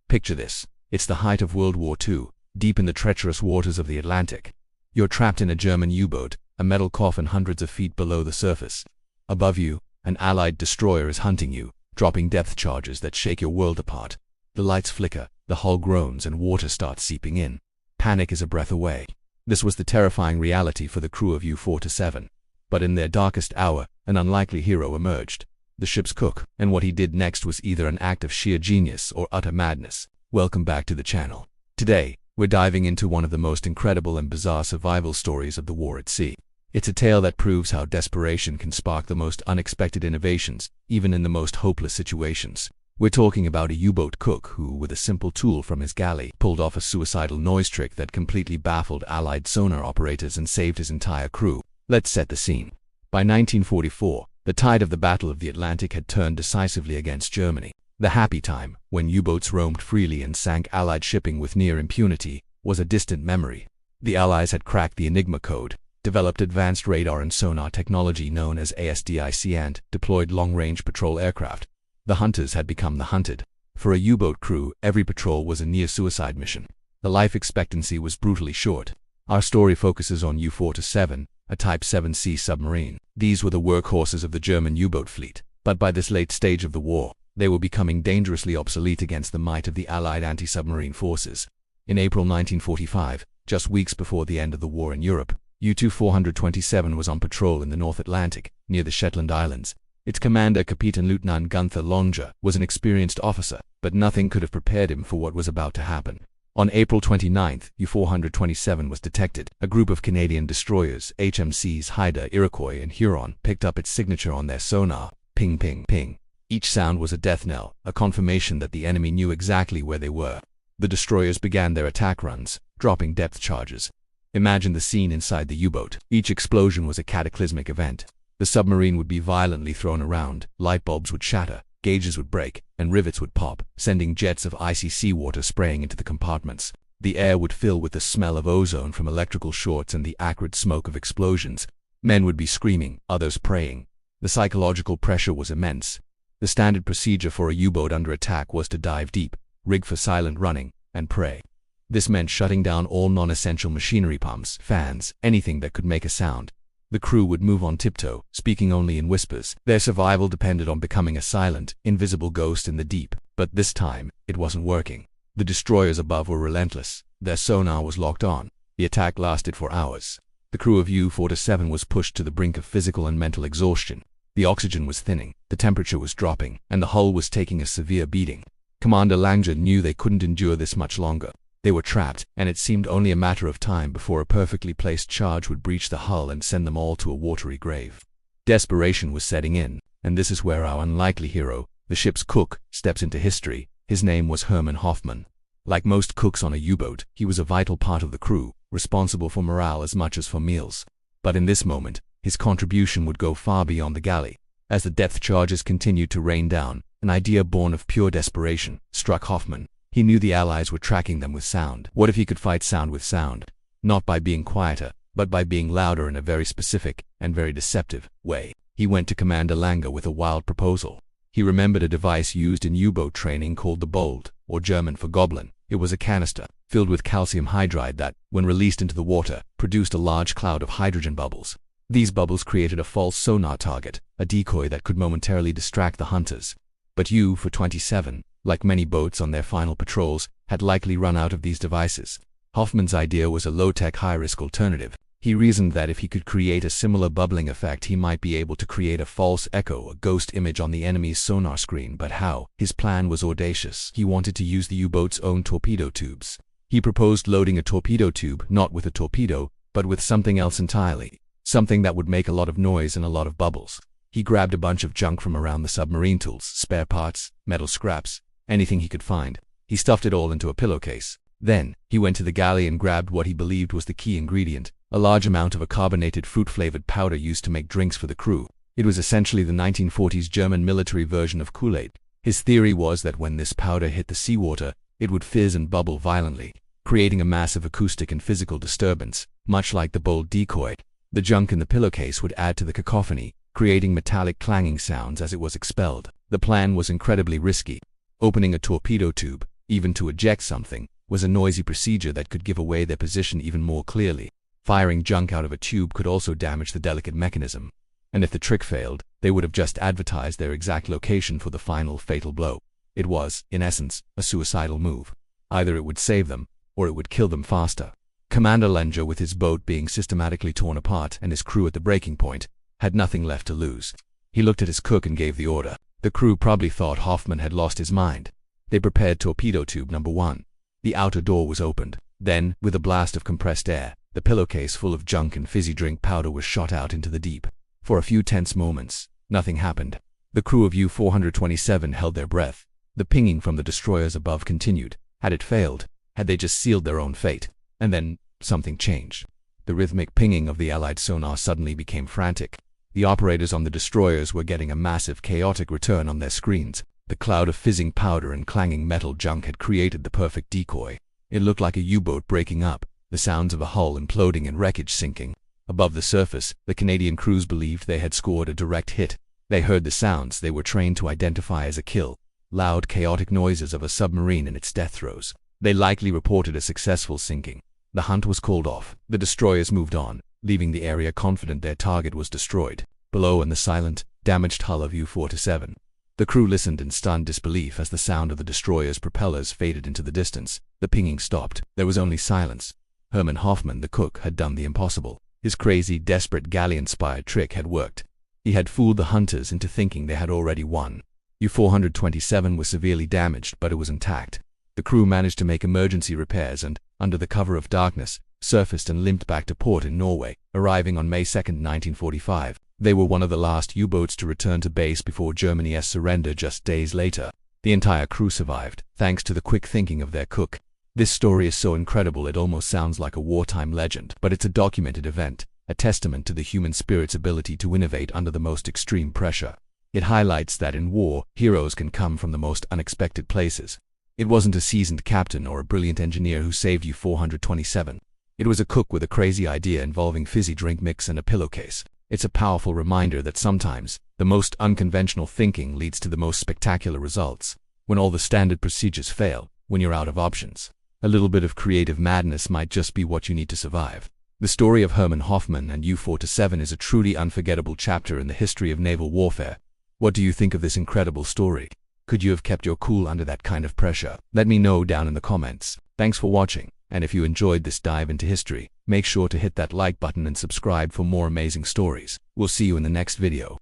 Picture this. It's the height of World War II, deep in the treacherous waters of the Atlantic. You're trapped in a German U-boat, a metal coffin hundreds of feet below the surface. Above you, an Allied destroyer is hunting you, dropping depth charges that shake your world apart. The lights flicker, the hull groans, and water starts seeping in. Panic is a breath away. This was the terrifying reality for the crew of U-47. But in their darkest hour, an unlikely hero emerged. The ship's cook, and what he did next was either an act of sheer genius or utter madness. Welcome back to the channel. Today, we're diving into one of the most incredible and bizarre survival stories of the war at sea. It's a tale that proves how desperation can spark the most unexpected innovations, even in the most hopeless situations. We're talking about a U-boat cook who, with a simple tool from his galley, pulled off a suicidal noise trick that completely baffled Allied sonar operators and saved his entire crew. Let's set the scene. By 1944, the tide of the Battle of the Atlantic had turned decisively against Germany. The happy time, when U-boats roamed freely and sank Allied shipping with near impunity, was a distant memory. The Allies had cracked the Enigma code, developed advanced radar and sonar technology known as ASDIC, and deployed long-range patrol aircraft. The hunters had become the hunted. For a U-boat crew, every patrol was a near-suicide mission. The life expectancy was brutally short. Our story focuses on U-47, a Type 7C submarine. These were the workhorses of the German U-boat fleet, but by this late stage of the war, they were becoming dangerously obsolete against the might of the Allied anti-submarine forces. In April 1945, just weeks before the end of the war in Europe, U-427 was on patrol in the North Atlantic, near the Shetland Islands. Its commander, Kapitänleutnant Gunther Longer, was an experienced officer, but nothing could have prepared him for what was about to happen. On April 29, U-427 was detected. A group of Canadian destroyers, HMCs Haida, Iroquois, and Huron, picked up its signature on their sonar. Ping, ping, ping. Each sound was a death knell, a confirmation that the enemy knew exactly where they were. The destroyers began their attack runs, dropping depth charges. Imagine the scene inside the U-boat. Each explosion was a cataclysmic event. The submarine would be violently thrown around, light bulbs would shatter, gauges would break, and rivets would pop, sending jets of icy seawater spraying into the compartments. The air would fill with the smell of ozone from electrical shorts and the acrid smoke of explosions. Men would be screaming, others praying. The psychological pressure was immense. The standard procedure for a U-boat under attack was to dive deep, rig for silent running, and pray. This meant shutting down all non-essential machinery, pumps, fans, anything that could make a sound. The crew would move on tiptoe, speaking only in whispers. Their survival depended on becoming a silent, invisible ghost in the deep. But this time, it wasn't working. The destroyers above were relentless. Their sonar was locked on. The attack lasted for hours. The crew of U-47 was pushed to the brink of physical and mental exhaustion. The oxygen was thinning, the temperature was dropping, and the hull was taking a severe beating. Commander Langer knew they couldn't endure this much longer. They were trapped, and it seemed only a matter of time before a perfectly placed charge would breach the hull and send them all to a watery grave. Desperation was setting in, and this is where our unlikely hero, the ship's cook, steps into history. His name was Herman Hoffman. Like most cooks on a U-boat, he was a vital part of the crew, responsible for morale as much as for meals. But in this moment, his contribution would go far beyond the galley. As the depth charges continued to rain down, an idea born of pure desperation struck Hoffman. He knew the Allies were tracking them with sound. What if he could fight sound with sound? Not by being quieter, but by being louder in a very specific and very deceptive way. He went to Commander Langer with a wild proposal. He remembered a device used in U-boat training called the Bold, or German for goblin. It was a canister, filled with calcium hydride that, when released into the water, produced a large cloud of hydrogen bubbles. These bubbles created a false sonar target, a decoy that could momentarily distract the hunters. But U-47, like many boats on their final patrols, had likely run out of these devices. Hoffman's idea was a low-tech, high-risk alternative. He reasoned that if he could create a similar bubbling effect, he might be able to create a false echo, a ghost image on the enemy's sonar screen. But how? His plan was audacious. He wanted to use the U-boat's own torpedo tubes. He proposed loading a torpedo tube, not with a torpedo, but with something else entirely. Something that would make a lot of noise and a lot of bubbles. He grabbed a bunch of junk from around the submarine, tools, spare parts, metal scraps, anything he could find. He stuffed it all into a pillowcase. Then, he went to the galley and grabbed what he believed was the key ingredient, a large amount of a carbonated fruit-flavored powder used to make drinks for the crew. It was essentially the 1940s German military version of Kool-Aid. His theory was that when this powder hit the seawater, it would fizz and bubble violently, creating a massive acoustic and physical disturbance, much like the Bold decoy. The junk in the pillowcase would add to the cacophony, creating metallic clanging sounds as it was expelled. The plan was incredibly risky. Opening a torpedo tube, even to eject something, was a noisy procedure that could give away their position even more clearly. Firing junk out of a tube could also damage the delicate mechanism. And if the trick failed, they would have just advertised their exact location for the final fatal blow. It was, in essence, a suicidal move. Either it would save them, or it would kill them faster. Commander Lenger, with his boat being systematically torn apart and his crew at the breaking point, had nothing left to lose. He looked at his cook and gave the order. The crew probably thought Hoffman had lost his mind. They prepared torpedo tube number 1. The outer door was opened. Then, with a blast of compressed air, the pillowcase full of junk and fizzy drink powder was shot out into the deep. For a few tense moments, nothing happened. The crew of U-427 held their breath. The pinging from the destroyers above continued. Had it failed? Had they just sealed their own fate? And then, something changed. The rhythmic pinging of the Allied sonar suddenly became frantic. The operators on the destroyers were getting a massive, chaotic return on their screens. The cloud of fizzing powder and clanging metal junk had created the perfect decoy. It looked like a U-boat breaking up, the sounds of a hull imploding and wreckage sinking. Above the surface, the Canadian crews believed they had scored a direct hit. They heard the sounds they were trained to identify as a kill. Loud, chaotic noises of a submarine in its death throes. They likely reported a successful sinking. The hunt was called off. The destroyers moved on, leaving the area confident their target was destroyed. Below, in the silent, damaged hull of U-47, the crew listened in stunned disbelief as the sound of the destroyer's propellers faded into the distance. The pinging stopped. There was only silence. Herman Hoffman, the cook, had done the impossible. His crazy, desperate, galley-inspired trick had worked. He had fooled the hunters into thinking they had already won. U-427 was severely damaged, but it was intact. The crew managed to make emergency repairs and, under the cover of darkness, surfaced and limped back to port in Norway, arriving on May 2, 1945. They were one of the last U-boats to return to base before Germany's surrender just days later. The entire crew survived, thanks to the quick thinking of their cook. This story is so incredible it almost sounds like a wartime legend, but it's a documented event, a testament to the human spirit's ability to innovate under the most extreme pressure. It highlights that in war, heroes can come from the most unexpected places. It wasn't a seasoned captain or a brilliant engineer who saved U-427. It was a cook with a crazy idea involving fizzy drink mix and a pillowcase. It's a powerful reminder that sometimes, the most unconventional thinking leads to the most spectacular results. When all the standard procedures fail, when you're out of options, a little bit of creative madness might just be what you need to survive. The story of Herman Hoffman and U-47 is a truly unforgettable chapter in the history of naval warfare. What do you think of this incredible story? Could you have kept your cool under that kind of pressure? Let me know down in the comments. Thanks for watching, and if you enjoyed this dive into history, make sure to hit that like button and subscribe for more amazing stories. We'll see you in the next video.